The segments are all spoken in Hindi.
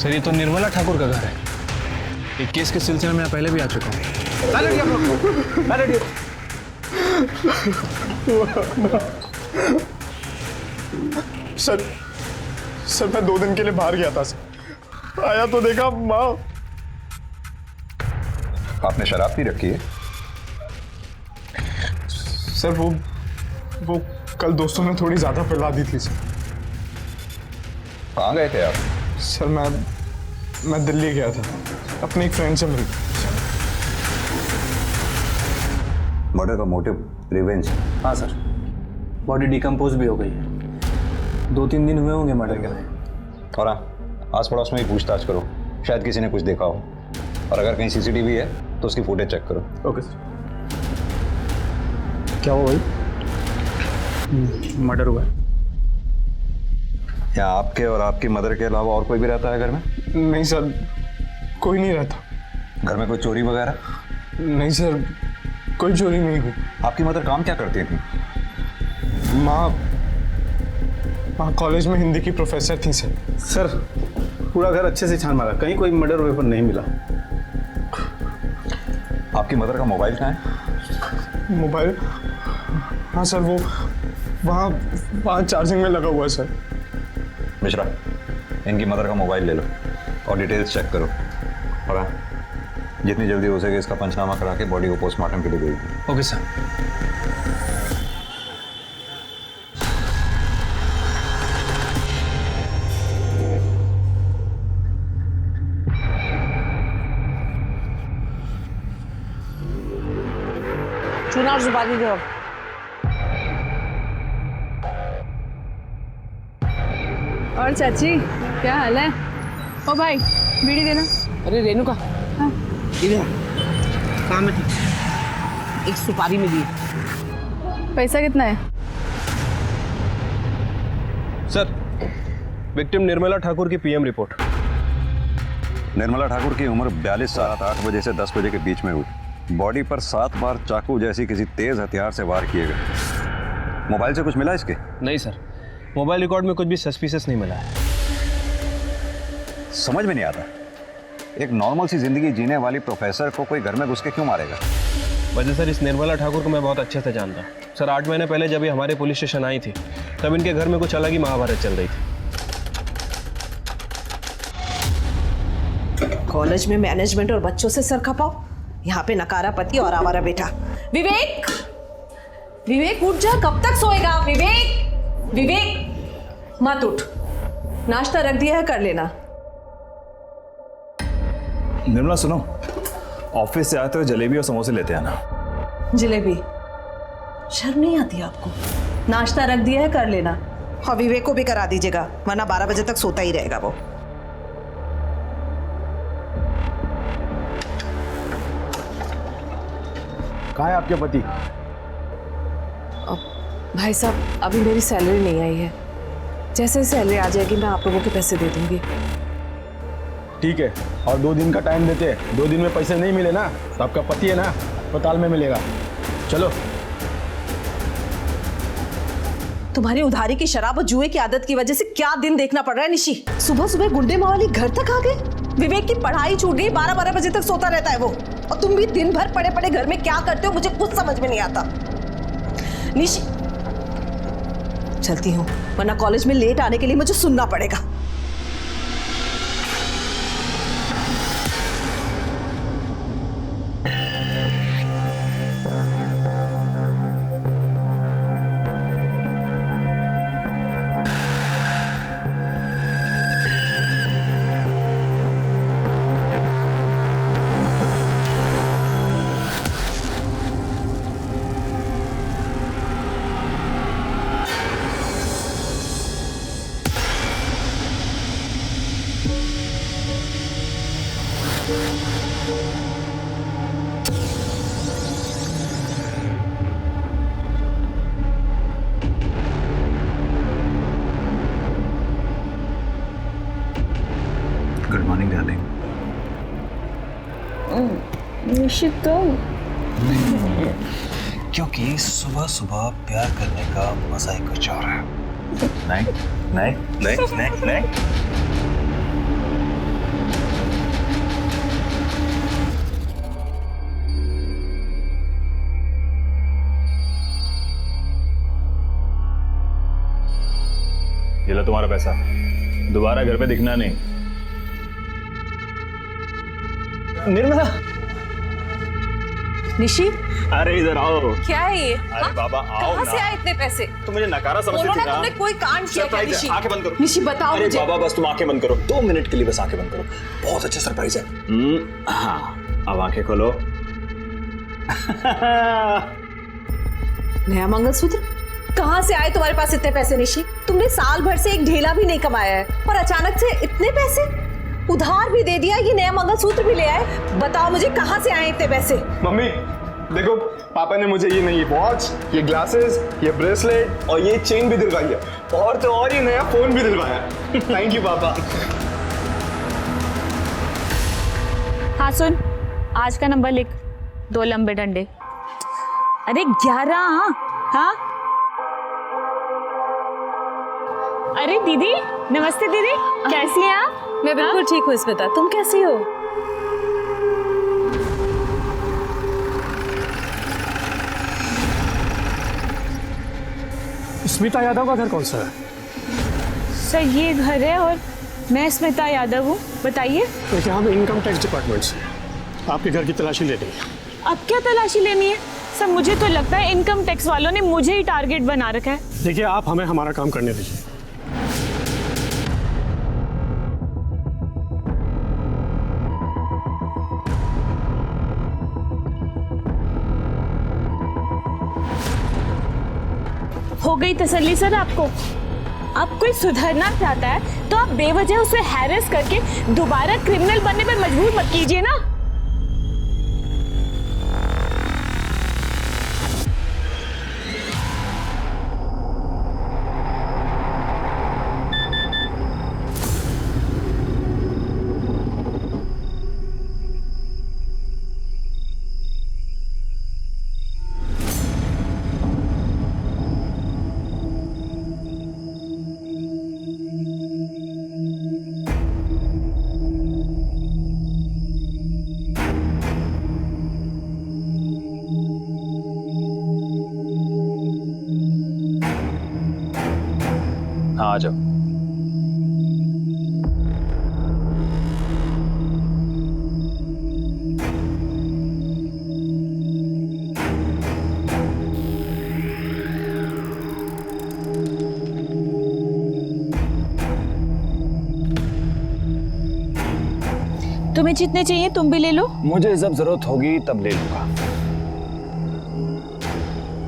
सर ये तो निर्मला ठाकुर का घर है। एक केस के सिलसिले में मैं पहले भी आ चुका हूँ। सर मैं 2 दिन के लिए बाहर गया था सर। आया तो देखा माँ। आपने शराब पी रखी है? सर वो कल दोस्तों ने थोड़ी ज्यादा पिला दी थी सर। कहाँ गए थे आप? सर मैं दिल्ली गया था अपने एक फ्रेंड से मिल। मर्डर का मोटिव रिवेंज? हाँ सर, बॉडी डिकम्पोज भी हो गई है। 2-3 दिन हुए होंगे मर्डर के लिए। और हाँ, आस पड़ोस में ही पूछताछ करो, शायद किसी ने कुछ देखा हो। और अगर कहीं सीसीटीवी है तो उसकी फुटेज चेक करो। Okay sir. क्या हुआ भाई? मर्डर हुआ है। यहाँ आपके और आपकी मदर के अलावा और कोई भी रहता है घर में? नहीं सर, कोई नहीं रहता। घर में कोई चोरी वगैरह? नहीं सर, कोई चोरी नहीं हुई। आपकी मदर काम क्या करती थी? माँ कॉलेज में हिंदी की प्रोफेसर थी सर। सर पूरा घर अच्छे से छान मारा, कहीं कोई मर्डर वेपन नहीं मिला। आपकी मदर का मोबाइल कहाँ है? मोबाइल? हाँ सर, वो वहाँ चार्जिंग में लगा हुआ है सर। मिश्रा, इनकी मदर का मोबाइल ले लो और डिटेल्स चेक करो। और हाँ, जितनी जल्दी हो सके इसका पंचनामा करा के बॉडी को पोस्टमार्टम के लिए भेज दो। Okay sir. चुनाव सुपारी दो। और चाची क्या हाल है? ओ भाई बीड़ी देना। अरे रेणुका, हाँ। इधर काम में थी, एक सुपारी में दी। पैसा कितना है? सर, विक्टिम निर्मला ठाकुर की पीएम रिपोर्ट। निर्मला ठाकुर की उम्र 42 साल, 8 बजे से 10 बजे के बीच में हुई। बॉडी पर 7 बार चाकू जैसी किसी तेज हथियार से वार किए गए। मोबाइल से कुछ मिला इसके? नहीं सर, मोबाइल रिकॉर्ड में कुछ भी सस्पिशियस नहीं मिला है। समझ में नहीं आता, एक नॉर्मल सी जिंदगी जीने वाली प्रोफेसर को कोई घर में घुस के क्यों मारेगा? वजह सर, इस निर्मला ठाकुर को मैं बहुत अच्छे से जानता हूँ सर। 8 महीने पहले जब ये हमारे पुलिस स्टेशन आई थी तब इनके घर में कुछ अलग ही महाभारत चल रही थी। कॉलेज में मैनेजमेंट और बच्चों से सर खपाओ, यहाँ पे नकारा पति और आवारा बेटा। विवेक, विवेक उठ जा, कब तक सोएगा? विवेक, विवेक मत उठ, नाश्ता रख दिया है, कर लेना। निर्मला सुनो, ऑफिस से आते हुए जलेबी और समोसे लेते आना। जलेबी? शर्म नहीं आती आपको? नाश्ता रख दिया है, कर लेना। और विवेक को भी करा दीजिएगा, वरना 12 बजे तक सोता ही रहेगा वो। कहाँ है आपके पति? भाई साहब अभी मेरी सैलरी नहीं आई है, जैसे सैलरी आ जाएगी मैं आप लोगों के पैसे दे दूंगी। ठीक है, और 2 दिन का टाइम देते हैं। 2 दिन में पैसे नहीं मिले ना तो आपका पति है ना अस्पताल में मिलेगा। चलो। तुम्हारी उधारी की शराब और जुए की आदत की वजह से क्या दिन देखना पड़ रहा है निशी। सुबह सुबह गुंडे मावाली घर तक आ गए। विवेक की पढ़ाई छूट गई, 12-12 बजे तक सोता रहता है वो। और तुम भी दिन भर पड़े पड़े घर में क्या करते हो, मुझे कुछ समझ में नहीं आता। निशी, चलती हूँ, वरना कॉलेज में लेट आने के लिए मुझे सुनना पड़ेगा। Good morning darling. निश्चित तो क्योंकि सुबह सुबह प्यार करने का मजा ही कुछ और है। नहीं नहीं नहीं नहीं नहीं। ये लो तुम्हारा पैसा, दोबारा घर पे दिखना नहीं। निर्मला, निशी, अरे इधर आओ। क्या है ये? अरे बाबा आओ कहाँ से ना। आए इतने पैसे? तुम मुझे नकारा समझती थी उन्होंने ना। तुमने कोई कांड किया क्या सरप्राइज है, निशी? आंखें बंद करो। निशी बताओ अरे मुझे। बाबा बस तुम आंखें बंद करो, 2 मिनट के लिए बस आंखें बंद करो। बहुत अच्छा सरप्राइज है। हाँ अब आंखें खोलो। नया मंगलसूत्र? कहाँ से आए तुम्हारे पास इतने पैसे निशी? तुमने साल भर से एक ढेला भी नहीं कमाया है और अचानक से इतने पैसे? उधार भी दे दिया, ये नया मंगलसूत्र भी ले आए। बताओ मुझे कहाँ से आए इतने पैसे? मम्मी देखो, पापा ने मुझे ये नई वॉच, ये ग्लासेस, ये ब्रेसलेट और ये चेन भी दिलवाई है, और तो और ये नया फोन भी दिलवाया। थैंक यू पापा। हाँ सुन, आज का नंबर लिख, 2 लंबे डंडे। अरे 11। हाँ अरे दीदी, नमस्ते दीदी, कैसी हैं आप? मैं बिल्कुल ठीक हूँ स्मिता, तुम कैसी हो? स्मिता यादव का घर कौन सा है? सर ये घर है और मैं स्मिता यादव हूँ। बताइए। देखिए हम इनकम टैक्स डिपार्टमेंट से आपके घर की तलाशी ले रही है। अब क्या तलाशी लेनी है? सर मुझे तो लगता है इनकम टैक्स वालों ने मुझे ही टारगेट बना रखा है। देखिए आप हमें हमारा काम करने दीजिए। हो गई तसल्ली सर आपको? अब कोई सुधरना चाहता है तो आप बेवजह उसे हैरेस करके दोबारा क्रिमिनल बनने पर मजबूर मत कीजिए ना। हाँ आ जाओ। तुम्हें जितने चाहिए तुम भी ले लो। मुझे जब जरूरत होगी तब ले लूंगा।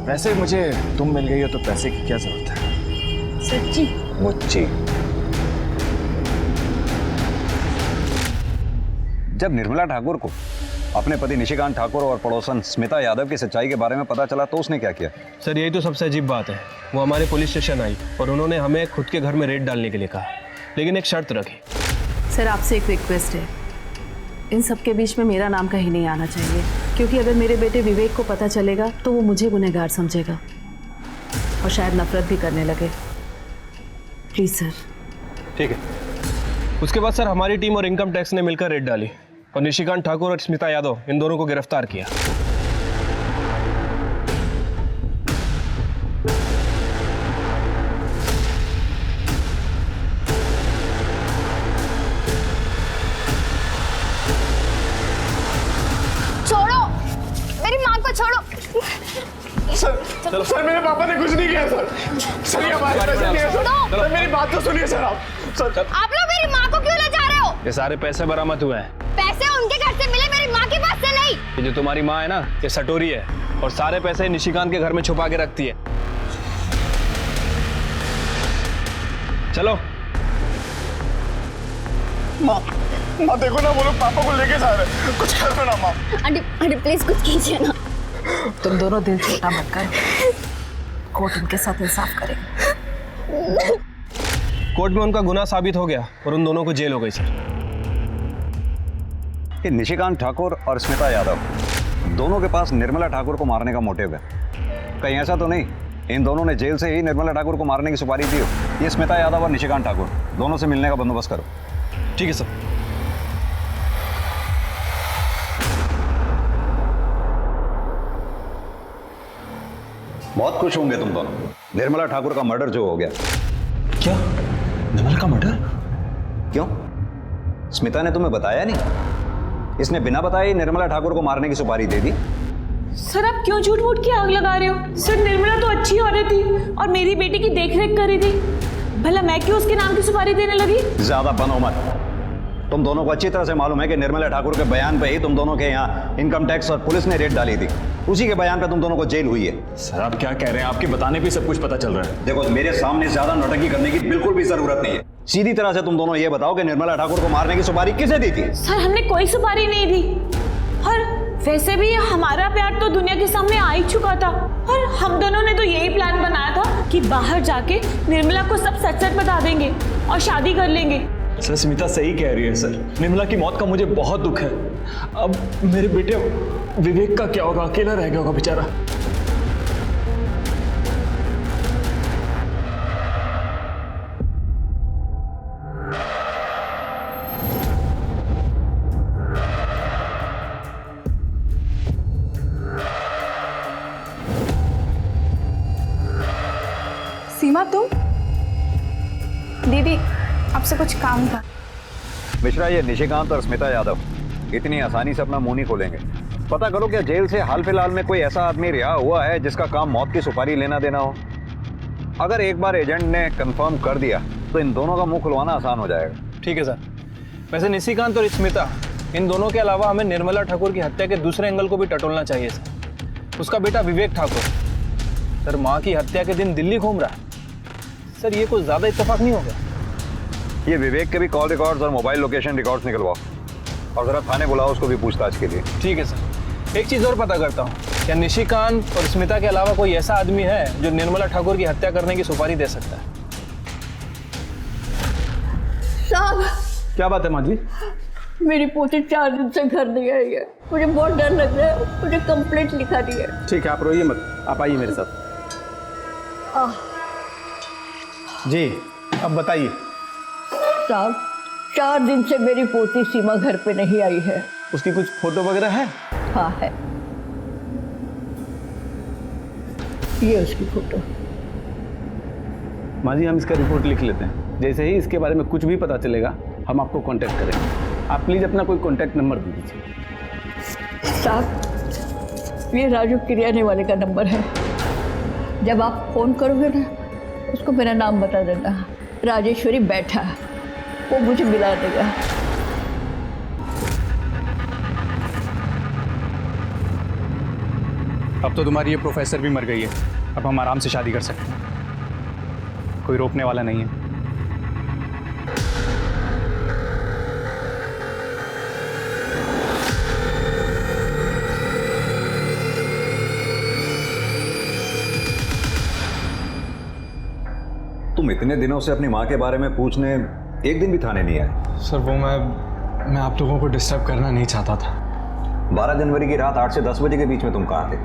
वैसे मुझे तुम मिल गई हो तो पैसे की क्या जरूरत है? सच्ची? मुच्ची। जब निर्मला ठाकुर को अपने पति निशिकांत ठाकुर और पड़ोसन स्मिता यादव की सच्चाई के बारे में पता चला तो उसने क्या किया? सर यही तो सबसे अजीब बात है। वो हमारे पुलिस स्टेशन आई और उन्होंने हमें खुद के घर में रेड डालने के लिए कहा, लेकिन एक शर्त रखी। सर आपसे एक रिक्वेस्ट है, इन सब के बीच में मेरा नाम कहीं नहीं आना चाहिए, क्योंकि अगर मेरे बेटे विवेक को पता चलेगा तो वो मुझे गुनहगार समझेगा और शायद नफरत भी करने लगे। Please sir. ठीक है। उसके बाद सर हमारी टीम और इनकम टैक्स ने मिलकर रेड डाली और निशिकांत ठाकुर और स्मिता यादव इन दोनों को गिरफ्तार किया। छोड़ो मेरी माँ को, छोड़ो। सर मेरे पापा ने कुछ नहीं किया सर। सर ये हमारे पैसे नहीं है सर। सर मेरी बात तो सुनिए सर आप। सर आप लोग मेरी माँ को क्यों ले जा रहे हो? ये सारे पैसे बरामद हुए हैं। पैसे उनके घर से मिले, मेरी माँ के पास से नहीं। ये जो तुम्हारी माँ है ना, ये सटोरी है और सारे पैसे निशिकांत के घर में छुपा के रखती है। चलो। माँ देखो ना, वो लोग पापा को लेके जा रहे हैं, कुछ कर दो ना माँ। आंटी प्लीज कुछ कीजिए ना। तुम दोनों दिल छोटा मत करो, कोर्ट उनके साथ इंसाफ करेगा। कोर्ट में उनका गुनाह साबित हो गया और उन दोनों को जेल हो गई सर। कि निशिकांत ठाकुर और स्मिता यादव दोनों के पास निर्मला ठाकुर को मारने का मोटिव है। कहीं ऐसा तो नहीं इन दोनों ने जेल से ही निर्मला ठाकुर को मारने की सुपारी दी हो? ये स्मिता यादव और निशिकांत ठाकुर दोनों से मिलने का बंदोबस्त करो। ठीक है सर। बहुत खुश होंगे तुम दोनों। निर्मला ठाकुर का मर्डर जो हो गया। क्या? निर्मला का मर्डर? क्यों? स्मिता ने तुम्हें बताया नहीं? इसने बिना बताए ही निर्मला ठाकुर को मारने की सुपारी दे दी। सर आप क्यों झूठ मूठ की आग लगा रहे हो? सर निर्मला तो अच्छी औरत थी और मेरी बेटी की देखरेख कर रही थी। भला मैं क्यों उसके नाम की सुपारी देने लगी? ज्यादा बनो मत। तुम दोनों को अच्छी तरह से मालूम है कि निर्मला ठाकुर के बयान पे ही तुम दोनों के यहाँ इनकम टैक्स और पुलिस ने रेड डाली थी। उसी के बयान पे तुम दोनों को जेल हुई है। सर आप क्या कह रहे हैं? आपके बताने पे सब कुछ पता चल रहा है। देखो, मेरे सामने ज्यादा नौटंकी करने की बिल्कुल भी जरूरत नहीं है। सीधी तरह से तुम दोनों ये बताओ कि निर्मला ठाकुर को मारने की सुपारी किसे दी थी? सर हमने कोई सुपारी नहीं दी और वैसे भी हमारा प्यार तो दुनिया के सामने आ ही चुका था और हम दोनों ने तो यही प्लान बनाया था कि बाहर जाके निर्मला को सब सच सच बता देंगे और शादी कर लेंगे। सर स्मिता सही कह रही है सर। निर्मला की मौत का मुझे बहुत दुख है। अब मेरे बेटे विवेक का क्या होगा? अकेला रह गया होगा बेचारा। सीमा तुम? दीदी आपसे कुछ काम था। मिश्रा, ये निशिकांत और स्मिता यादव इतनी आसानी से अपना मुंह नहीं खोलेंगे। पता करो क्या जेल से हाल फिलहाल में कोई ऐसा आदमी रिहा हुआ है जिसका काम मौत की सुपारी लेना देना हो। अगर एक बार एजेंट ने कंफर्म कर दिया तो इन दोनों का मुंह खुलवाना आसान हो जाएगा। ठीक है सर। वैसे निशिकांत और स्मिता, इन दोनों के अलावा हमें निर्मला ठाकुर की हत्या के दूसरे एंगल को भी टटोलना चाहिए सर। उसका बेटा विवेक ठाकुर सर माँ की हत्या के दिन दिल्ली घूम रहा है। सर ये कुछ ज्यादा इत्तेफाक नहीं होगा? ये विवेक के भी कॉल रिकॉर्ड्स और मोबाइल लोकेशन रिकॉर्ड्स निकलवाओ और जरा थाने बुलाओ उसको भी पूछताछ के लिए। ठीक है सर। एक चीज़ और पता करता हूँ, क्या निशिकांत और स्मिता के अलावा कोई ऐसा आदमी है जो निर्मला ठाकुर की हत्या करने की सुपारी दे सकता है? साहब, क्या बात है माँ जी? मेरी पोती 4 दिन से घर नहीं आई है। मुझे बहुत डर लग रहा है। मुझे कंप्लेंट लिखा दी है। ठीक है, आप रोइए मत, आप आइए मेरे साथ। जी अब बताइए। साहब, 4 दिन से मेरी पोती सीमा घर पे नहीं आई है। उसकी कुछ फोटो वगैरह है? हाँ है, ये उसकी फोटो। माँ जी हम इसका रिपोर्ट लिख लेते हैं। जैसे ही इसके बारे में कुछ भी पता चलेगा हम आपको कांटेक्ट करेंगे। आप प्लीज़ अपना कोई कांटेक्ट नंबर दे दीजिए। साहब, ये राजू किरियाने वाले का नंबर है। जब आप फ़ोन करोगे ना, उसको मेरा नाम बता देना। राजेश्वरी बैठा, वो मुझे मिला देगा। अब तो तुम्हारी ये प्रोफेसर भी मर गई है। अब हम आराम से शादी कर सकते हैं, कोई रोकने वाला नहीं है। तुम इतने दिनों से अपनी माँ के बारे में पूछने एक दिन भी थाने नहीं आए? सर वो मैं आप लोगों को डिस्टर्ब करना नहीं चाहता था। 12 जनवरी की रात 8 से 10 बजे के बीच में तुम कहाँ थे?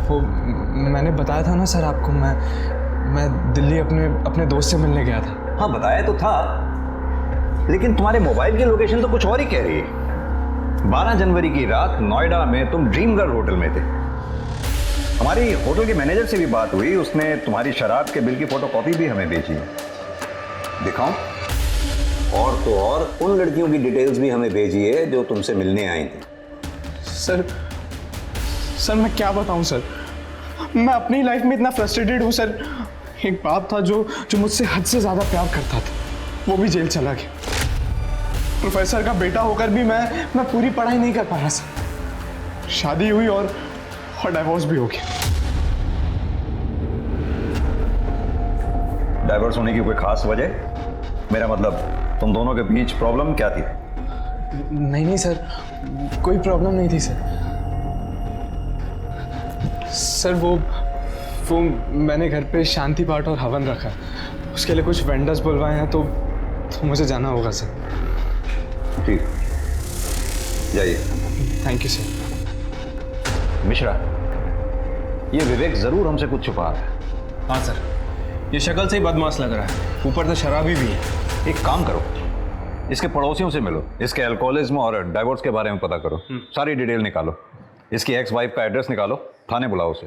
वो मैंने बताया था ना सर आपको, मैं दिल्ली अपने दोस्त से मिलने गया था। हाँ बताया तो था, लेकिन तुम्हारे मोबाइल की लोकेशन तो कुछ और ही कह रही है। 12 जनवरी की रात नोएडा में तुम ड्रीम गर्ल होटल में थे। हमारी होटल के मैनेजर से भी बात हुई, उसने तुम्हारी शराब के बिल की फोटोकॉपी भी हमें भेजी है। दिखाऊं? और तो और उन लड़कियों की डिटेल्स भी हमें भेजी है जो तुमसे मिलने आई थी। सर मैं क्या बताऊं सर, मैं अपनी लाइफ में इतना फ्रस्ट्रेटेड हूं सर। एक बाप था जो मुझसे हद से ज्यादा प्यार करता था, वो भी जेल चला गया। प्रोफेसर का बेटा होकर भी मैं पूरी पढ़ाई नहीं कर पाया सर। शादी हुई और डाइवोर्स भी हो गया। डाइवोर्स होने की कोई खास वजह? मेरा मतलब तुम दोनों के बीच प्रॉब्लम क्या थी? नहीं सर, कोई प्रॉब्लम नहीं थी सर। वो मैंने घर पे शांति पाठ और हवन रखा, उसके लिए कुछ वेंडर्स बुलवाए हैं, तो मुझे जाना होगा सर। ठीक, जाइए। Thank you sir. मिश्रा, ये विवेक जरूर हमसे कुछ छुपा रहा है। हाँ सर, ये शक्ल से ही बदमाश लग रहा है, ऊपर से शराबी भी है। एक काम करो, इसके पड़ोसियों से मिलो, इसके अल्कोहलिज्म और डाइवोर्स के बारे में पता करो, सारी डिटेल निकालो, इसकी एक्स वाइफ का एड्रेस निकालो, थाने बुलाओ उसे।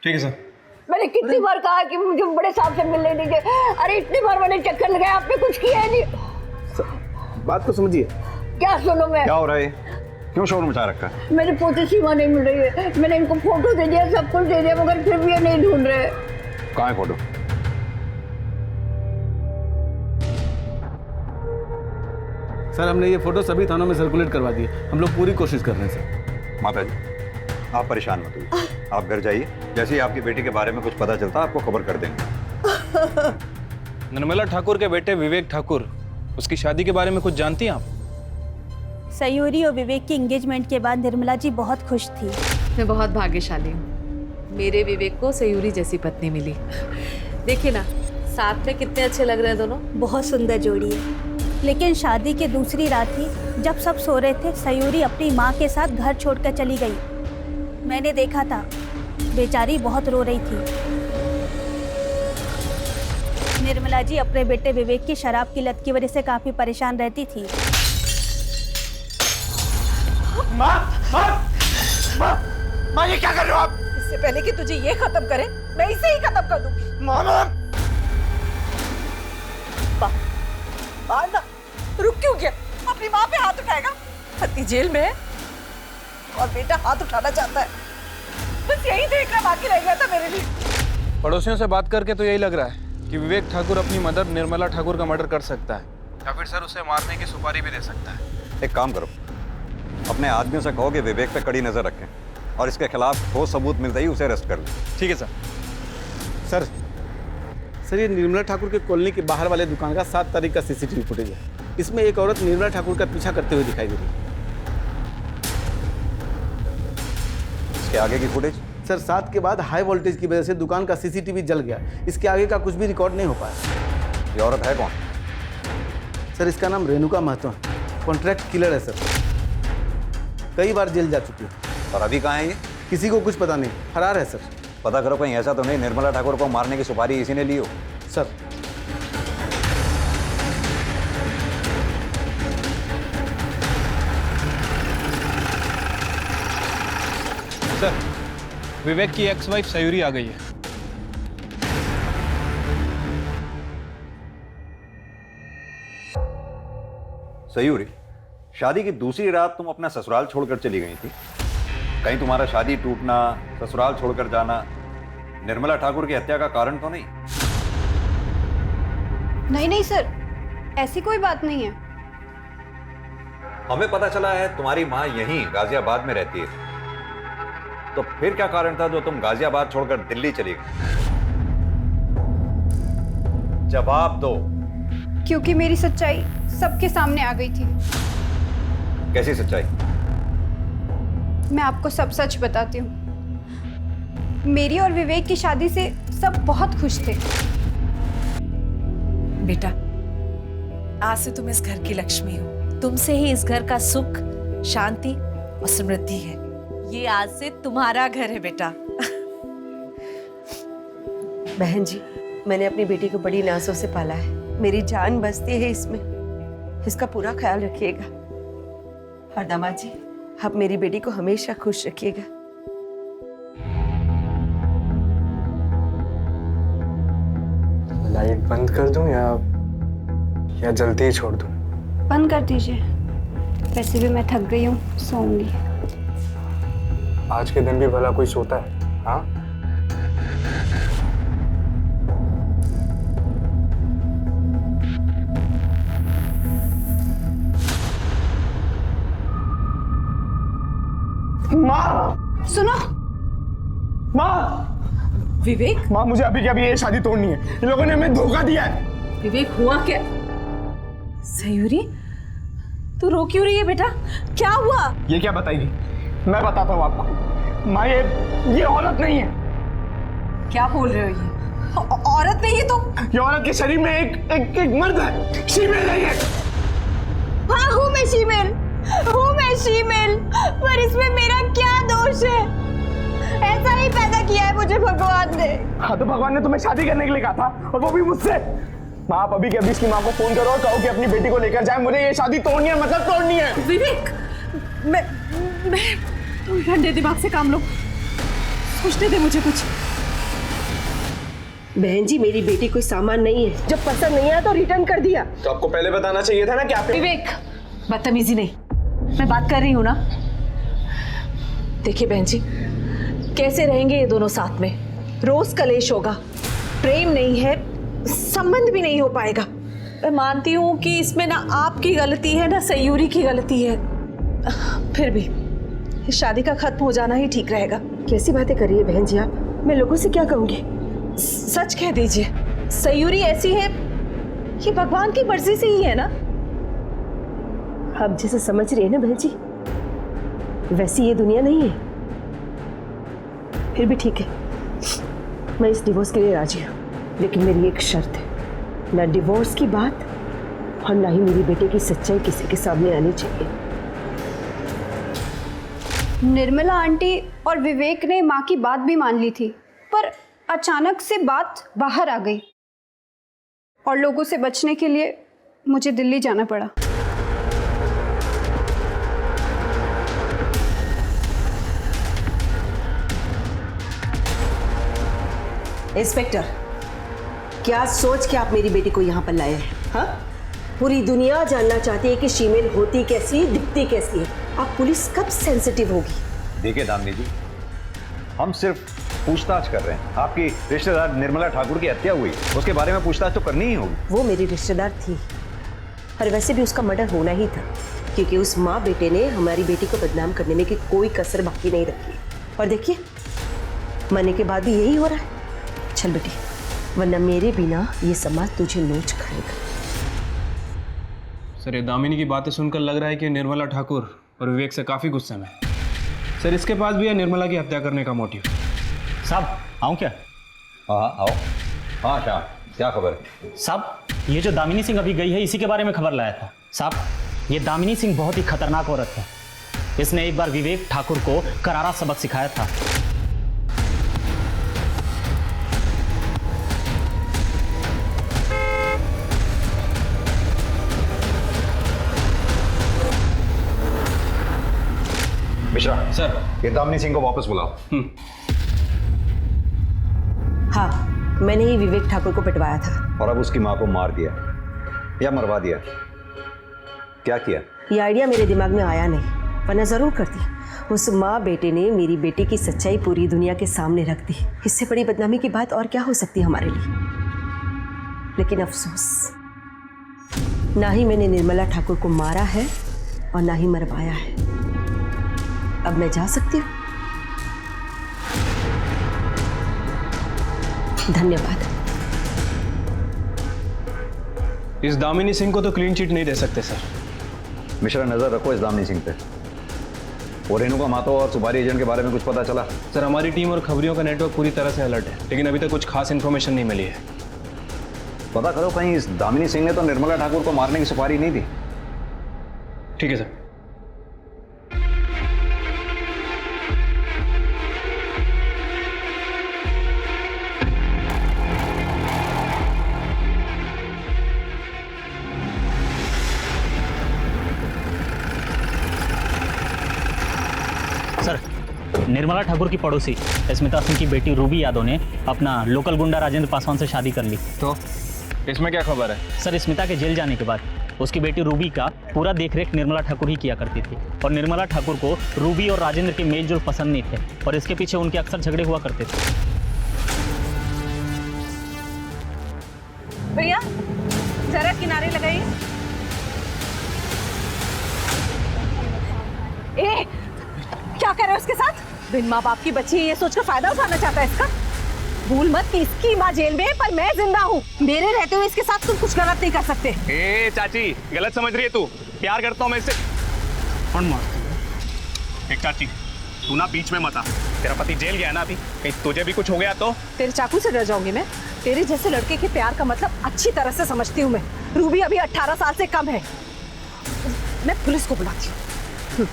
ठीक है सर। मैंने कितनी बार कहा कि मुझे बड़े साहब से मिलने दीजिए। अरे इतनी बार मैंने चक्कर लगाया, आपने कुछ किया ही नहीं। बात को समझिए। क्या सुनो मैं? क्या हो रहा है? क्यों शोर मचा रखा है? मेरी पोती सीमा नहीं मिल रही है। मैंने इनको फोटो दे दिया, सब कुछ दे दिया, मगर फिर भी ये नहीं ढूंढ रहे। कहाँ है फोटो? सर हमने ये फोटो सभी थानों में सर्कुलेट करवा दिए। हम लोग पूरी कोशिश कर रहे हैं सर। माता जी आप परेशान मत होइए, आप घर जाइए, जैसे ही आपकी बेटी के बारे में कुछ पता चलता आपको खबर कर देंगे। निर्मला ठाकुर के बेटे विवेक ठाकुर, उसकी शादी के बारे में कुछ जानती हैं आप? सयूरी और विवेक की एंगेजमेंट के बाद निर्मला जी बहुत खुश थी। मैं बहुत भाग्यशाली हूँ, मेरे विवेक को सयूरी जैसी पत्नी मिली। देखिए ना, साथ में कितने अच्छे लग रहे हैं दोनों। बहुत सुंदर जोड़ी है। लेकिन शादी की दूसरी रात ही जब सब सो रहे थे, सयूरी अपनी माँ के साथ घर छोड़कर चली गई। मैंने देखा था, बेचारी बहुत रो रही थी। निर्मला जी अपने बेटे विवेक की शराब की लत की वजह से काफी परेशान रहती थी। माँ ये क्या कर रहे हो आप? इससे पहले कि तुझे ये खत्म करे, मैं इसे ही खत्म कर दूंगी। मामा ना, रुक क्यों गया? अपनी माँ पे हाथ उठाएगा? पति जेल में है और बेटा हाथ उठाना चाहता है। बस यही देखना बाकी रह गया था मेरे लिए। पड़ोसियों से बात करके तो यही लग रहा है कि विवेक ठाकुर अपनी मदर निर्मला ठाकुर का मर्डर कर सकता है, या फिर सर उसे मारने की सुपारी भी दे सकता है। एक काम करो, अपने आदमियों से कहो कि विवेक पे कड़ी नजर रखें और इसके खिलाफ ठोस सबूत मिलते ही उसे अरेस्ट कर लें। ठीक है सर। सर ये निर्मला ठाकुर के कॉलोनी के बाहर वाले दुकान का 7 तारीख का सीसीटीवी फुटेज है। इसमें एक औरत निर्मला ठाकुर का पीछा करते हुए दिखाई दे रही है। इसके आगे की फुटेज? सर 7 के बाद हाई वोल्टेज की वजह से दुकान का सीसीटीवी जल गया। इसके आगे का कुछ भी रिकॉर्ड नहीं हो पाया। ये औरत है कौन? सर इसका नाम रेणुका महतो है, कॉन्ट्रैक्ट किलर है सर। कई बार जेल जा चुकी है। और अभी कहाँ है ये? किसी को कुछ पता नहीं, फरार है सर। पता करो कहीं ऐसा तो नहीं निर्मला ठाकुर को मारने की सुपारी इसी ने ली हो। सर सर विवेक की एक्स वाइफ सयूरी आ गई है। सयूरी, शादी की दूसरी रात तुम अपना ससुराल छोड़कर चली गई थी। कहीं तुम्हारा शादी टूटना, ससुराल छोड़कर जाना निर्मला ठाकुर की हत्या का कारण तो नहीं? नहीं सर, ऐसी कोई बात नहीं है। हमें पता चला है तुम्हारी माँ यहीं गाजियाबाद में रहती है, तो फिर क्या कारण था जो तुम गाजियाबाद छोड़कर दिल्ली चली गई? जवाब दो। क्योंकि मेरी सच्चाई सबके सामने आ गई थी। कैसी सच्चाई? मैं आपको सब सच बताती हूँ। मेरी और विवेक की शादी से सब बहुत खुश थे। बेटा, आज से तुम इस घर की लक्ष्मी हो। तुमसे ही इस घर का सुख, शांति और समृद्धि है। ये आज से तुम्हारा घर है बेटा। बहन जी, मैंने अपनी बेटी को बड़ी नाजों से पाला है। मेरी जान बसती है इसमें, इसका पूरा ख्याल रखिएगा। और दामाद जी, आप मेरी बेटी को हमेशा खुश रखिएगा। लाइट बंद कर दूं या जल्दी ही छोड़ दूं? बंद कर दीजिए। वैसे भी मैं थक गई हूँ, सोऊंगी। आज के दिन भी भला कोई सोता है? हाँ, माँ सुनो। माँ, विवेक, माँ मुझे अभी के अभी ये शादी तोड़नी है। इन लोगों ने हमें धोखा दिया है। विवेक हुआ क्या? सयूरी, तू रो क्यों रही है बेटा? क्या हुआ? ये क्या बताएगी? मैं बताता हूँ आपको। माँ ये औरत नहीं है। क्या बोल रहे हो? ये औरत नहीं है तो? ये औरत के शरीर में एक मर्द है। शीमेल है ये। हाँ, हूँ मैं शीमेल, पर इसमें मेरा क्या दोष है? ऐसा ही पैदा किया है मुझे भगवान ने। हाँ, तो भगवान ने तुम्हें शादी करने के लिए कहा था, और वो भी मुझसे। माँ, आप अभी के अभी इसकी माँ को फोन करो और कहो कि अपनी बेटी को लेकर जाए। मुझे ये शादी तोड़नी है, मतलब तोड़नी है। विवेक, मैं ठंडे दिमाग से काम लो, सोचने दे मुझे कुछ। बहन जी, मेरी बेटी कोई सामान नहीं है, जब पसंद नहीं आया तो रिटर्न कर दिया। तो आपको पहले बताना चाहिए था ना कि आप। विवेक, बदतमीजी नहीं, मैं बात कर रही हूँ ना। देखिए बहन जी, कैसे रहेंगे ये दोनों साथ में? रोज कलेश होगा, प्रेम नहीं है, संबंध भी नहीं हो पाएगा। मैं मानती हूँ कि इसमें ना आपकी गलती है ना सयूरी की गलती है, फिर भी इस शादी का खत्म हो जाना ही ठीक रहेगा। कैसी बातें कर रही है बहन जी आप? मैं लोगों से क्या कहूँगी? सच कह दीजिए, सयूरी ऐसी है, ये भगवान की मर्जी से ही है ना। आप जैसे समझ रही है ना बहन जी, वैसी ये दुनिया नहीं है। फिर भी ठीक है, मैं इस डिवोर्स के लिए राजी हूँ, लेकिन मेरी एक शर्त है, ना डिवोर्स की बात और ना ही मेरी बेटे की सच्चाई किसी के सामने आनी चाहिए। निर्मला आंटी और विवेक ने माँ की बात भी मान ली थी, पर अचानक से बात बाहर आ गई और लोगों से बचने के लिए मुझे दिल्ली जाना पड़ा। इंस्पेक्टर, क्या सोच के आप मेरी बेटी को यहाँ पर लाए हैं? हाँ, पूरी दुनिया जानना चाहती है कि शीमेल होती कैसी, दिखती कैसी है। आप पुलिस कब सेंसिटिव होगी? देखिए दामिनी जी, हम सिर्फ पूछताछ कर रहे हैं। आपकी रिश्तेदार निर्मला ठाकुर की हत्या हुई, उसके बारे में पूछताछ तो करनी ही होगी। वो मेरी रिश्तेदार थी, और वैसे भी उसका मर्डर होना ही था, क्योंकि उस माँ बेटे ने हमारी बेटी को बदनाम करने में की कोई कसर बाकी नहीं रखी। और देखिए, मरने के बाद भी यही हो रहा है। चल बेटी, वरना मेरे बिना ये समाज तुझे नोच खाएगा। सर, ये दामिनी की बातें सुनकर लग रहा है कि निर्मला ठाकुर और विवेक से काफ़ी गुस्से में है। सर, इसके पास भी है निर्मला की हत्या करने का मोटिव। साहब, आऊँ क्या? हाँ आओ। हाँ शाह, क्या खबर है? साहब, ये जो दामिनी सिंह अभी गई है, इसी के बारे में खबर लाया था। साहब, ये दामिनी सिंह बहुत ही खतरनाक औरत है। इसने एक बार विवेक ठाकुर को करारा सबक सिखाया था। मिश्रा सर, ये दामिनी सिंह को वापस बुलाओ। हाँ, मैंने ही विवेक ठाकुर को पिटवाया था। और अब उसकी माँ को मार दिया या मरवा दिया? क्या किया? ये आइडिया मेरे दिमाग में आया नहीं, वरना जरूर करती। उस माँ बेटे ने मेरी बेटी की सच्चाई पूरी दुनिया के सामने रख दी। इससे बड़ी बदनामी की बात और क्या हो सकती है हमारे लिए? लेकिन अफसोस, ना ही मैंने निर्मला ठाकुर को मारा है और ना ही मरवाया है। अब मैं जा सकती हूँ। धन्यवाद। इस दामिनी सिंह को तो क्लीन चिट नहीं दे सकते सर। मिश्रा, नजर रखो इस दामिनी सिंह पे। और रेणुका मातो और सुपारी एजेंट के बारे में कुछ पता चला? सर, हमारी टीम और खबरियों का नेटवर्क पूरी तरह से अलर्ट है, लेकिन अभी तक कुछ खास इन्फॉर्मेशन नहीं मिली है। पता करो, कहीं इस दामिनी सिंह ने तो निर्मला ठाकुर को मारने की सुपारी नहीं दी। ठीक है सर। सर, निर्मला ठाकुर की पड़ोसी स्मिता सिंह की बेटी रूबी यादव ने अपना लोकल गुंडा राजेंद्र पासवान से शादी कर ली। तो इसमें क्या खबर है? सर, स्मिता के जेल जाने के बाद उसकी बेटी रूबी का पूरा देखरेख निर्मला ठाकुर ही किया करती थी, और निर्मला ठाकुर को रूबी और राजेंद्र के मेल जोल पसंद नहीं थे, और इसके पीछे उनके अक्सर झगड़े हुआ करते थे। भैया, जरा किनारे लगाइए। ए, क्या कर रहे हो उसके साथ? बिन माँ बाप की बच्ची ये सोचकर फायदा उठाना चाहता है इसका। भूल मत कि इसकी माँ जेल में, पर मैं जिंदा हूँ। मेरे रहते हुए इसके साथ तुम कुछ गलत नहीं कर सकते। ए चाची, गलत समझ रही है तू। प्यार करता हूँ मैं इससे। कौन मारती है? एक चाची, तू ना बीच में मत आ। तेरा पति जेल गया ना अभी, कहीं तुझे भी कुछ हो गया तो? तेरे चाकू से डर जाऊंगी मैं? तेरे जैसे लड़के के प्यार का मतलब अच्छी तरह से समझती हूँ मैं। रूबी अभी 18 साल से कम है। मैं पुलिस को बुलाती हूँ।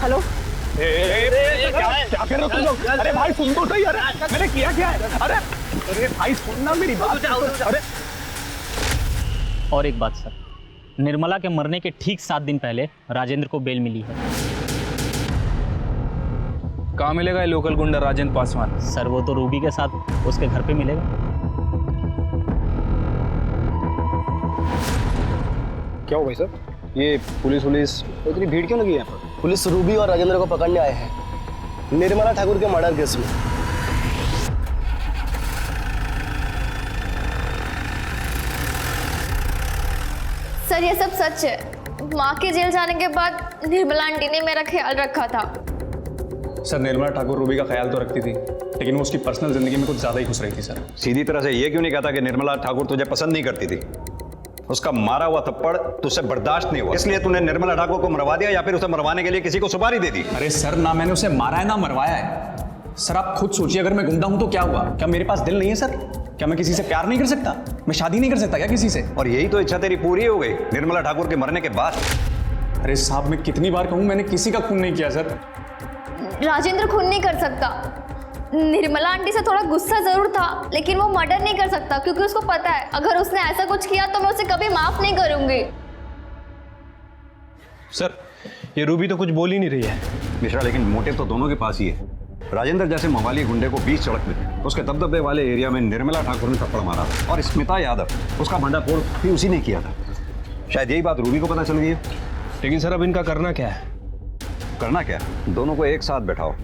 हेलो, क्या कर रहे हो तुम लोग? अरे भाई सुन तो सही। अरे मैंने किया क्या है? अरे भाई सुनना मेरी बात। अरे और एक बात सर, निर्मला के मरने के ठीक 7 दिन पहले राजेंद्र को बेल मिली है। कहाँ मिलेगा ये लोकल गुंडा राजेंद्र पासवान? सर वो तो रूबी के साथ उसके घर पे मिलेगा। क्या हो भाई साहब? ये पुलिस इतनी भीड़ क्यों लगी है यहाँ पर? पुलिस रूबी और राजेंद्र को पकड़ने आए हैं निर्मला ठाकुर के मर्डर केस में। सर ये सब सच है। माँ के जेल जाने के बाद निर्मला आंटी ने मेरा ख्याल रखा था। सर निर्मला ठाकुर रूबी का ख्याल तो रखती थी, लेकिन वो उसकी पर्सनल जिंदगी में कुछ ज्यादा ही घुस रही थी सर। सीधी तरह से ये क्यों नहीं कहता कि निर्मला ठाकुर तुझे पसंद नहीं करती थी? उसका मारा हुआ थप्पड़ तुझसे बर्दाश्त नहीं हुआ, इसलिए तूने निर्मला ठाकुर को मरवा दिया, या फिर उसे मरवाने के लिए किसी को सुपारी दे दी? अरे सर, ना मैंने उसे मारा है ना मरवाया है। सर आप खुद सोचिए, अगर मैं गुंडा हूं तो क्या हुआ? क्या मेरे पास दिल नहीं है सर? क्या मैं किसी से प्यार नहीं कर सकता? मैं शादी नहीं कर सकता क्या किसी से? और यही तो इच्छा तेरी पूरी हो गई निर्मला ठाकुर के मरने के बाद। अरे साहब, मैं कितनी बार कहूं, मैंने किसी का खून नहीं किया सर। राजेंद्र खून नहीं कर सकता। निर्मला आंटी से थोड़ा गुस्सा जरूर था, लेकिन वो मर्डर नहीं कर सकता, क्योंकि उसको पता है अगर उसने ऐसा कुछ किया तो मैं उसे कभी माफ नहीं करूंगी। सर ये रूबी तो कुछ बोल ही नहीं रही है। मिश्रा, लेकिन मोटिव तो दोनों के पास ही है। राजेंद्र जैसे मवाली गुंडे को बीच सड़क में उसके दबदबे वाले एरिया में निर्मला ठाकुर ने थप्पड़ मारा, और स्मिता यादव उसका भंडाफोड़ भी उसी ने किया था। शायद यही बात रूबी को पता चल गई है। लेकिन सर अब इनका करना क्या है? करना क्या? दोनों को एक साथ बैठाओ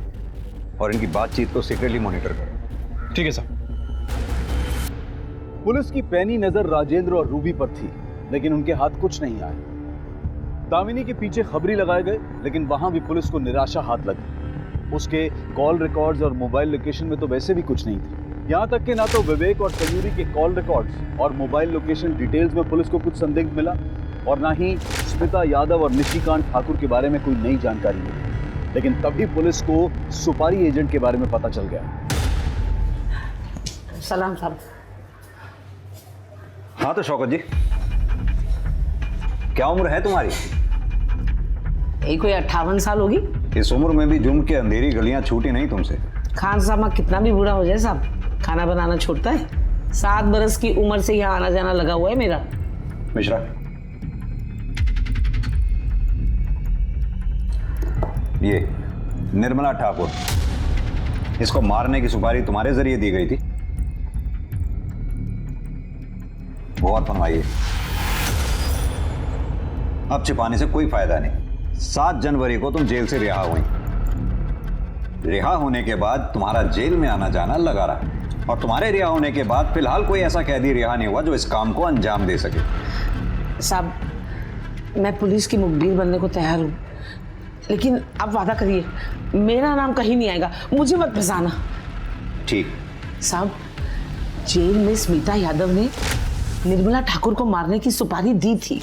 और इनकी बातचीत को सीक्रेटली मॉनिटर करो। ठीक है सर। पुलिस की पैनी नजर राजेंद्र और रूबी पर थी, लेकिन उनके हाथ कुछ नहीं आए। दामिनी के पीछे खबरी लगाए गए, लेकिन वहां भी पुलिस को निराशा हाथ लगी। उसके कॉल रिकॉर्ड्स और मोबाइल लोकेशन में तो वैसे भी कुछ नहीं थी। यहां तक कि ना तो विवेक और सयूरी के कॉल रिकॉर्ड्स और मोबाइल लोकेशन डिटेल्स में पुलिस को कुछ संदिग्ध मिला, और ना ही स्मिता यादव और निशिकांत ठाकुर के बारे में कोई नई जानकारी मिली। लेकिन तभी पुलिस को सुपारी एजेंट के बारे में पता चल गया। सलाम साहब। हाँ तो शौकत जी, क्या उम्र है तुम्हारी? यही कोई 58 साल होगी। इस उम्र में भी जुर्म की अंधेरी गलियां छूटी नहीं तुमसे। खान साहब कितना भी बूढ़ा हो जाए साहब, खाना बनाना छोड़ता है। 7 बरस की उम्र से यहाँ आना जाना लगा हुआ है मेरा। मिश्रा, ये निर्मला ठाकुर, इसको मारने की सुपारी तुम्हारे जरिए दी गई थी। गौर फरमाइए, अब छिपाने से कोई फायदा नहीं। 7 जनवरी को तुम जेल से रिहा हुई। रिहा होने के बाद तुम्हारा जेल में आना जाना लगा रहा, और तुम्हारे रिहा होने के बाद फिलहाल कोई ऐसा कैदी रिहा नहीं हुआ जो इस काम को अंजाम दे सके। साहब, मैं पुलिस की मुखबिर बनने को तैयार हूँ, लेकिन आप वादा करिए मेरा नाम कहीं नहीं आएगा, मुझे मत फंसाना। ठीक। साहब, जेल में स्मिता यादव ने निर्मला ठाकुर को मारने की सुपारी दी थी।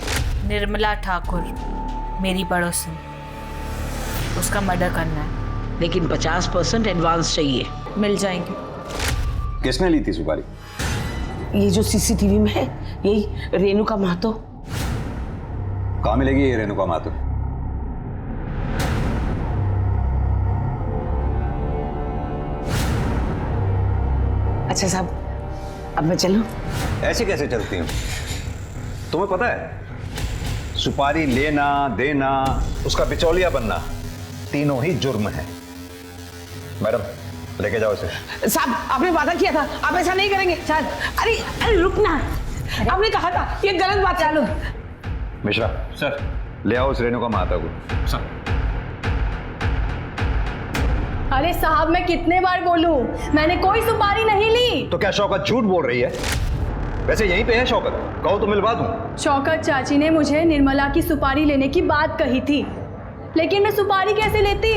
निर्मला ठाकुर मेरी पड़ोसन, उसका मर्डर करना है, लेकिन 50% एडवांस चाहिए। मिल जाएंगे। किसने ली थी सुपारी? ये जो सीसीटीवी में है, यही रेणुका महतो। कहाँ मिलेगी ये रेणुका महतो? अच्छा साहब, अब मैं चलूं? ऐसे कैसे चलती हूँ? तुम्हें पता है सुपारी लेना देना, उसका बिचौलिया बनना, तीनों ही जुर्म है। मैडम लेके जाओ इसे। साहब, आपने वादा किया था, आप ऐसा नहीं करेंगे। साहब, अरे अरे रुकना, आपने कहा था, ये गलत बात है। लो मिश्रा सर, ले आओ उस रेणुका महतो को। सर। अरे साहब, मैं कितने बार बोलूं, मैंने कोई सुपारी नहीं ली। तो क्या शौकत झूठ बोल रही है? वैसे यहीं पे है शौकत, कहो तो मिलवा दूं। शौकत चाची ने मुझे निर्मला की सुपारी लेने की बात कही थी, लेकिन मैं सुपारी कैसे लेती?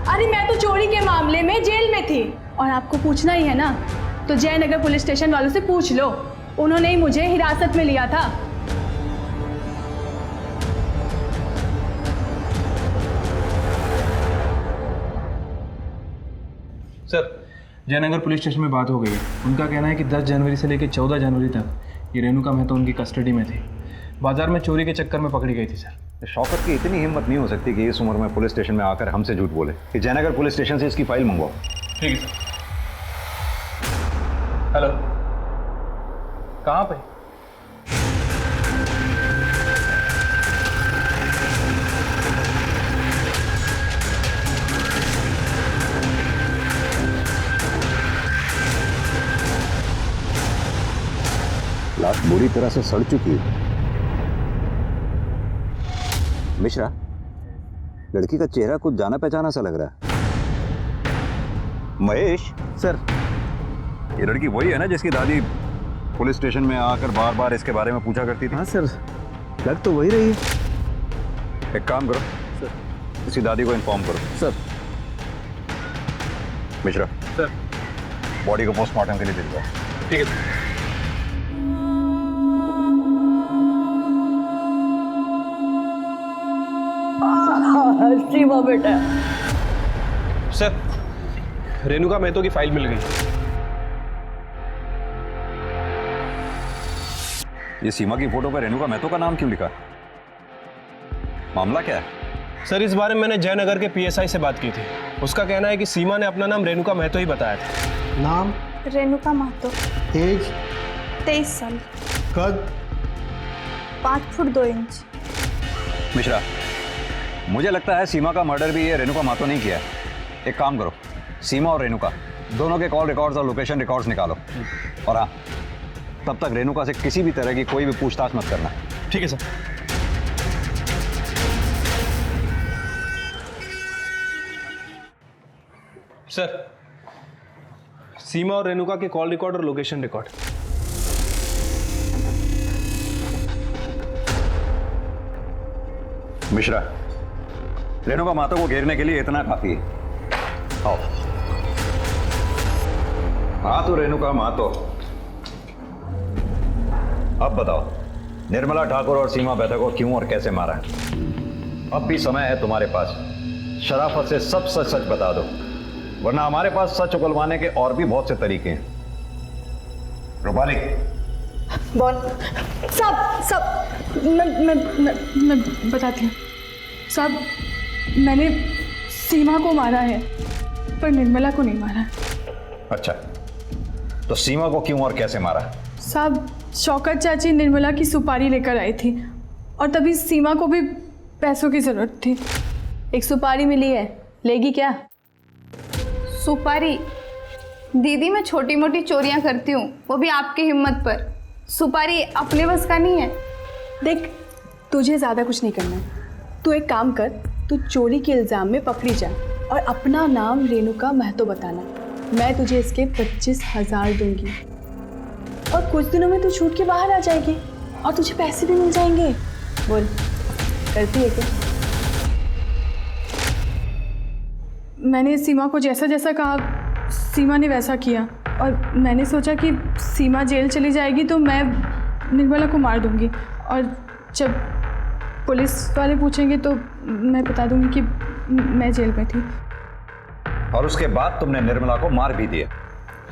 अरे मैं तो चोरी के मामले में जेल में थी, और आपको पूछना ही है ना, तो जयनगर पुलिस स्टेशन वालों से पूछ लो, उन्होंने ही मुझे हिरासत में लिया था। सर, जयनगर पुलिस स्टेशन में बात हो गई है। उनका कहना है कि 10 जनवरी से लेकर 14 जनवरी तक ये रेणुका महतो उनकी कस्टडी में थी। बाजार में चोरी के चक्कर में पकड़ी गई थी सर। शौकत की इतनी हिम्मत नहीं हो सकती कि इस उम्र में पुलिस स्टेशन में आकर हमसे झूठ बोले। कि जयनगर पुलिस स्टेशन से इसकी फाइल मंगवाओ। ठीक है सर। हेलो, कहाँ पे? लाश बुरी तरह से सड़ चुकी है। मिश्रा, लड़की का चेहरा कुछ जाना पहचाना सा लग रहा है। महेश सर, ये लड़की वही है ना जिसकी दादी पुलिस स्टेशन में आकर बार बार इसके बारे में पूछा करती थी? हाँ सर, लग तो वही रही है। एक काम करो सर, इसकी दादी को इन्फॉर्म करो। सर। मिश्रा सर, बॉडी को पोस्टमार्टम के लिए दे दो। ठीक है। सीमा बेटा। सर, रेणुका मेहतो की फाइल मिल गई। ये सीमा की फोटो पर रेणुका मेहतो का नाम क्यों लिखा? मामला क्या है? सर, इस बारे में मैंने जयनगर के पीएसआई से बात की थी। उसका कहना है कि सीमा ने अपना नाम रेणुका मेहतो ही बताया था। नाम? रेणुका महतो। एज? 23 साल। कद? 5 फुट 2 इंच। मिश्रा, मुझे लगता है सीमा का मर्डर भी ये रेणुका महतो नहीं किया है। एक काम करो, सीमा और रेणुका दोनों के कॉल रिकॉर्ड्स और लोकेशन रिकॉर्ड्स निकालो। और हाँ, तब तक रेणुका से किसी भी तरह की कोई भी पूछताछ मत करना। ठीक है सर। सर, सीमा और रेणुका के कॉल रिकॉर्ड और लोकेशन रिकॉर्ड। मिश्रा, रेणुका महतो को घेरने के लिए इतना काफी है। आओ। हाँ तो रेणुका महतो, अब बताओ निर्मला ठाकुर और सीमा बेहता को क्यों और कैसे मारा? अब भी समय है तुम्हारे पास, शराफत से सब सच सच बता दो, वरना हमारे पास सच उगलवाने के और भी बहुत से तरीके हैं। रूपाली, बोल। सब मैं बताती हूँ। सब मैंने सीमा को मारा है पर निर्मला को नहीं मारा। अच्छा, तो सीमा को क्यों और कैसे मारा? साहब, शौकत चाची निर्मला की सुपारी लेकर आई थी और तभी सीमा को भी पैसों की जरूरत थी। एक सुपारी मिली है, लेगी क्या? सुपारी? दीदी, मैं छोटी मोटी चोरियां करती हूँ, वो भी आपकी हिम्मत पर। सुपारी अपने बस का नहीं है। देख, तुझे ज़्यादा कुछ नहीं करना है। तू एक काम कर, तू चोरी के इल्ज़ाम में पकड़ी जा और अपना नाम रेणुका महतो बताना। मैं तुझे इसके 25,000 दूंगी और कुछ दिनों में तू छूट के बाहर आ जाएगी और तुझे पैसे भी मिल जाएंगे। बोल, करती है क्या? मैंने सीमा को जैसा जैसा कहा, सीमा ने वैसा किया और मैंने सोचा कि सीमा जेल चली जाएगी तो मैं निर्मला को मार दूंगी और जब पुलिस वाले पूछेंगे तो मैं बता दूंगी कि मैं जेल में थी। और उसके बाद तुमने निर्मला को मार भी दिया?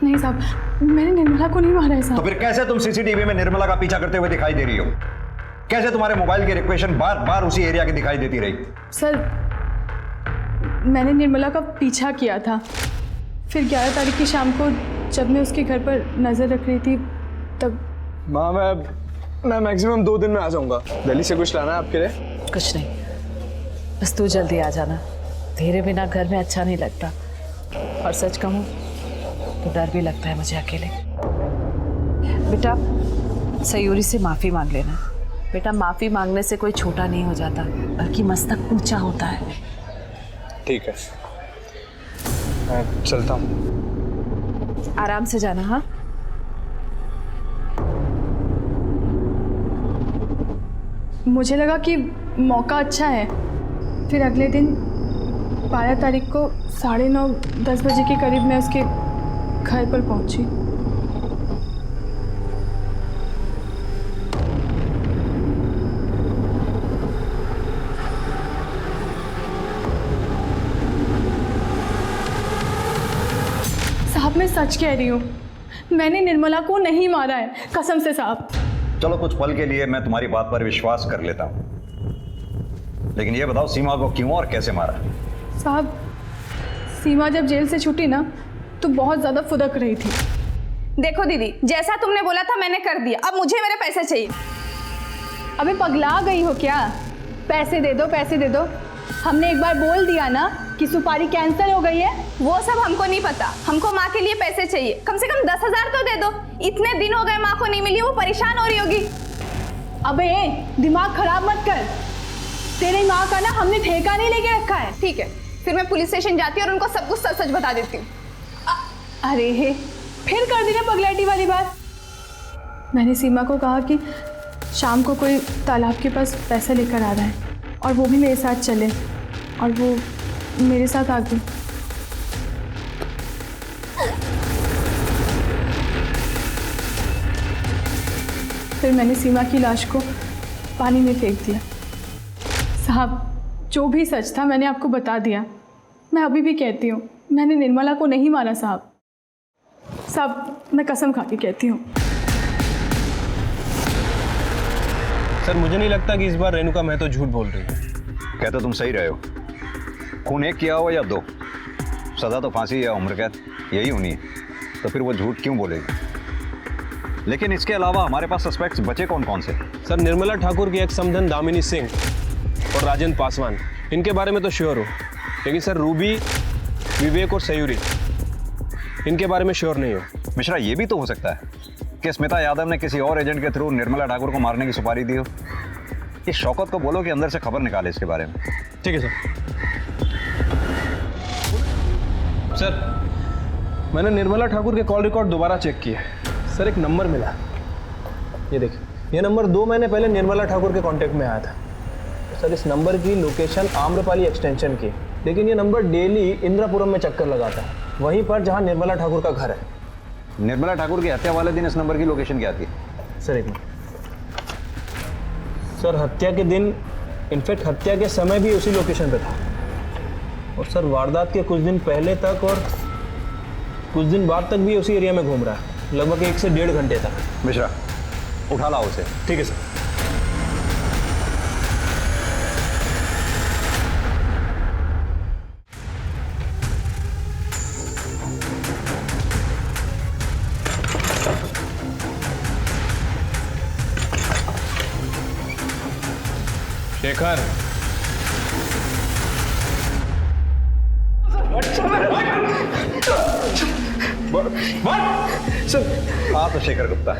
नहीं साहब, मैंने निर्मला को नहीं मारा है साहब। तो फिर कैसे तुम सीसीटीवी में निर्मला का पीछा करते हुए दिखाई दे रही हो? कैसे तुम्हारे मोबाइल की रिक्वेशन बार बार उसी एरिया की दिखाई देती रही? सर, मैंने निर्मला का पीछा किया था, फिर 11 तारीख की शाम को जब मैं उसके घर पर नज़र रख रही थी तब। माँ, मैं मैक्सिमम 2 दिन में आ जाऊंगा। दिल्ली से कुछ लाना है आपके लिए? कुछ नहीं, बस तू जल्दी आ जाना। तेरे बिना घर में अच्छा नहीं लगता और सच कहूँ तो डर भी लगता है मुझे अकेले। बेटा, सयूरी से माफ़ी मांग लेना। बेटा, माफ़ी मांगने से कोई छोटा नहीं हो जाता, बल्कि मस्तक ऊंचा होता है। ठीक है, मैं चलता हूँ। आराम से जाना। हाँ, मुझे लगा कि मौका अच्छा है, फिर अगले दिन 12 तारीख को 9:30-10 बजे के करीब मैं उसके घर पर पहुंची। साहब, मैं सच कह रही हूँ, मैंने निर्मला को नहीं मारा है, कसम से साहब। चलो, कुछ पल के लिए मैं तुम्हारी बात पर विश्वास कर लेता हूँ, लेकिन ये बताओ सीमा को क्यों और कैसे मारा? साहब, सीमा जब जेल से छूटी ना तो बहुत ज़्यादा फुदक रही थी। देखो दीदी, जैसा तुमने बोला था मैंने कर दिया, अब मुझे मेरे पैसे चाहिए। अबे पगला गई हो क्या? पैसे दे दो, पैसे दे दो। हमने एक बार बोल दिया ना कि सुपारी कैंसिल हो गई है। वो सब हमको नहीं पता, हमको माँ के लिए पैसे चाहिए, कम से कम 10,000 तो दे दो। इतने दिन हो गए माँ को नहीं मिली, वो परेशान हो रही होगी। अबे दिमाग खराब मत कर, तेरी माँ का ना हमने ठेका नहीं लेके रखा है। ठीक है, फिर मैं पुलिस स्टेशन जाती हूँ और उनको सब कुछ सच सच बता देती हूँ। अरे हे, फिर कर दी ना पगलैटी वाली बात। मैंने सीमा को कहा कि शाम को कोई तालाब के पास पैसा लेकर आ रहा है और वो भी मेरे साथ चले, और वो मेरे साथ आ गई। फिर मैंने सीमा की लाश को पानी में फेंक दिया। साहब, जो भी सच था मैंने आपको बता दिया। मैं अभी भी कहती हूँ, मैंने निर्मला को नहीं मारा साहब। साहब, मैं कसम खा के कहती हूँ। सर, मुझे नहीं लगता कि इस बार रेणुका महतो झूठ बोल रही है। कहते तुम सही रहे हो। खून एक किया हो या दो, सजा तो फांसी या उम्र कैद यही होनी है, तो फिर वो झूठ क्यों बोलेगी? लेकिन इसके अलावा हमारे पास सस्पेक्ट्स बचे कौन कौन से? सर, निर्मला ठाकुर की एक समधन दामिनी सिंह और राजेंद्र पासवान, इनके बारे में तो श्योर हो, लेकिन सर रूबी, विवेक और सयूरी, इनके बारे में श्योर नहीं हो। मिश्रा, ये भी तो हो सकता है कि स्मिता यादव ने किसी और एजेंट के थ्रू निर्मला ठाकुर को मारने की सुपारी दी हो। इस शौकत को बोलो कि अंदर से खबर निकाले इसके बारे में। ठीक है सर, मैंने निर्मला ठाकुर के कॉल रिकॉर्ड दोबारा चेक किए। सर, एक नंबर मिला, ये देखिए, ये नंबर 2 महीने पहले निर्मला ठाकुर के कांटेक्ट में आया था। सर, इस नंबर की लोकेशन आम्रपाली एक्सटेंशन की, लेकिन ये नंबर डेली इंद्रापुरम में चक्कर लगाता है, वहीं पर जहां निर्मला ठाकुर का घर है। निर्मला ठाकुर की हत्या वाले दिन इस नंबर की लोकेशन क्या थी? सर, एक मिनट। सर, हत्या के दिन, इनफैक्ट हत्या के समय भी उसी लोकेशन पे था, और सर वारदात के कुछ दिन पहले तक और कुछ दिन बाद तक भी उसी एरिया में घूम रहा है, लगभग 1 से 1.5 घंटे तक। मिश्रा, उठा लाओ उसे। ठीक है सर। शेखर, हाँ तो शेखर गुप्ता,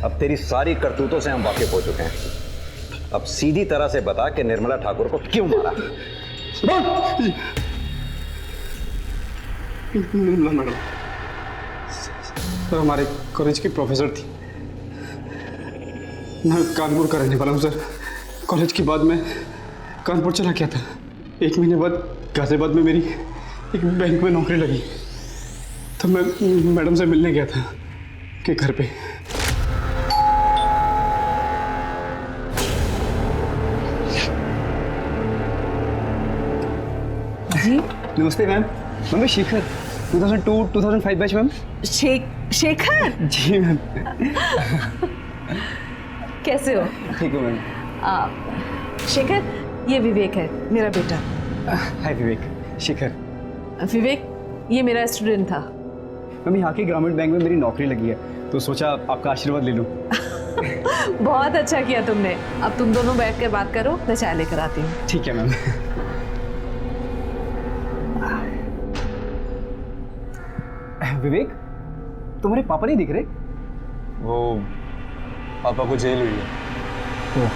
अब तेरी सारी करतूतों से हम वाकिफ हो चुके हैं। अब सीधी तरह से बता कि निर्मला ठाकुर को क्यों मारा? निर्मला मैडम सर हमारे कॉलेज की प्रोफेसर थी। मैं कानपुर का रहने वाला हूँ सर। कॉलेज के बाद मैं कानपुर चला गया था। 1 महीने बाद गाजियाबाद में मेरी एक बैंक में नौकरी लगी, तो मैं मैडम से मिलने गया था कि घर पे। जी नमस्ते ma'am. Ma'am, Shekhar 2002-2005 batch ma'am. Shekhar ji ma'am. कैसे हो? ठीक हो मैम। शेखर, ये विवेक है, मेरा बेटा। हाय विवेक। शेखर। विवेक, ये मेरा स्टूडेंट था। मैम, यहाँ के ग्रामीण बैंक में मेरी नौकरी लगी है, तो सोचा आपका आशीर्वाद ले लूँ। बहुत अच्छा किया तुमने। अब तुम दोनों बैठ कर बात करो, मैं चाय लेकर आती हूँ। ठीक है मैम। विवेक, तुम्हारे पापा नहीं दिख रहे? वो पापा को जेल हुई है।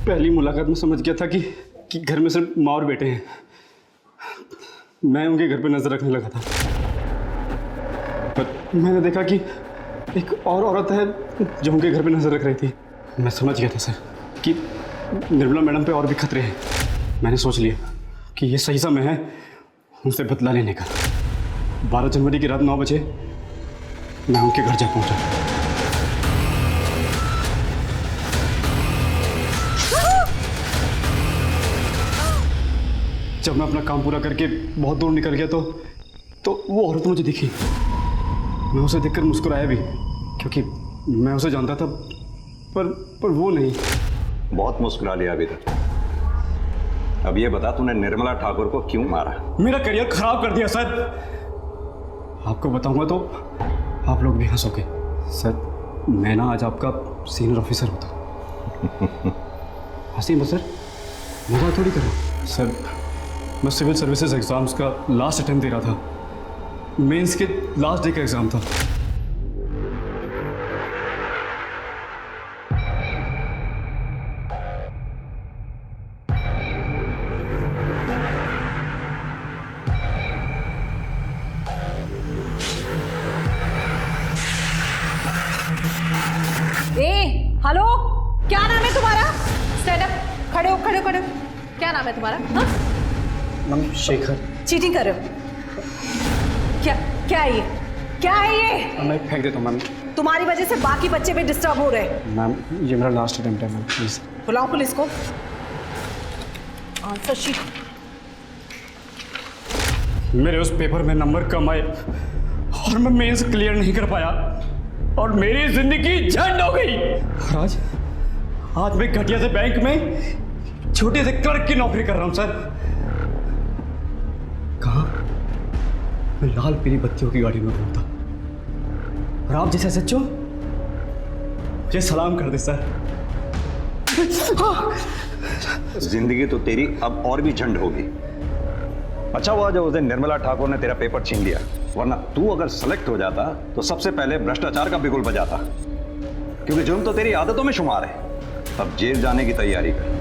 पहली मुलाकात में समझ गया था कि घर में सिर्फ माँ और बेटे हैं। मैं उनके घर पे नजर रखने लगा था, पर मैंने देखा कि एक और औरत है जो उनके घर पे नजर रख रही थी। मैं समझ गया था सर कि निर्मला मैडम पे और भी खतरे हैं। मैंने सोच लिया कि ये सही समय है उनसे बदला लेने का। 12 जनवरी की रात 9 बजे मैं उनके घर जा पहुंचा। जब मैं अपना काम पूरा करके बहुत दूर निकल गया तो वो औरत मुझे दिखी। मैं उसे देखकर मुस्कुराया भी, क्योंकि मैं उसे जानता था, पर वो नहीं। बहुत मुस्कुरा लिया अभी तक। अब ये बता, तूने निर्मला ठाकुर को क्यों मारा? मेरा करियर खराब कर दिया सर। आपको बताऊंगा तो आप लोग भी हंसोगे सर। मैं ना आज आपका सीनियर ऑफिसर होता। हंसी मत सर, मजाक थोड़ी करो सर। मैं सिविल सर्विसेज एग्जाम्स का लास्ट अटेम्प्ट दे रहा था। मेंस के लास्ट डे का एग्ज़ाम था। हेलो, क्या नाम है तुम्हारा? स्टैंड अप, खड़े हो खड़े हो खड़े हो। क्या नाम है तुम्हारा? हाँ? मैम शेखर। चीटिंग कर रहे हो? क्या है ये? क्या है ये? मैं फेंक देता हूँ मैम। तुम्हारी वजह से बाकी बच्चे भी डिस्टर्ब हो रहे हैं। मैम ये मेरा लास्ट अटेम्प्ट है मैम, प्लीज। बुलाओ पुलिस को। Answer sheet. मेरे उस पेपर में नंबर कम आए और मैं मेंस क्लियर नहीं कर पाया और मेरी जिंदगी झंड हो गई। आज मैं घटिया से बैंक में छोटे से क्लर्क की नौकरी कर रहा हूं सर। कहाँ? मैं लाल पीली बत्तियों की गाड़ी में घूमता और आप जैसे सच्चो मुझे सलाम कर दे सर। जिंदगी तो तेरी अब और भी झंड होगी। अच्छा हुआ जो उस दिन निर्मला ठाकुर ने तेरा पेपर छीन लिया, वरना तू अगर सेलेक्ट हो जाता तो सबसे पहले भ्रष्टाचार का बिगुल बजाता, क्योंकि जुर्म तो तेरी आदतों में शुमार है। अब जेल जाने की तैयारी कर।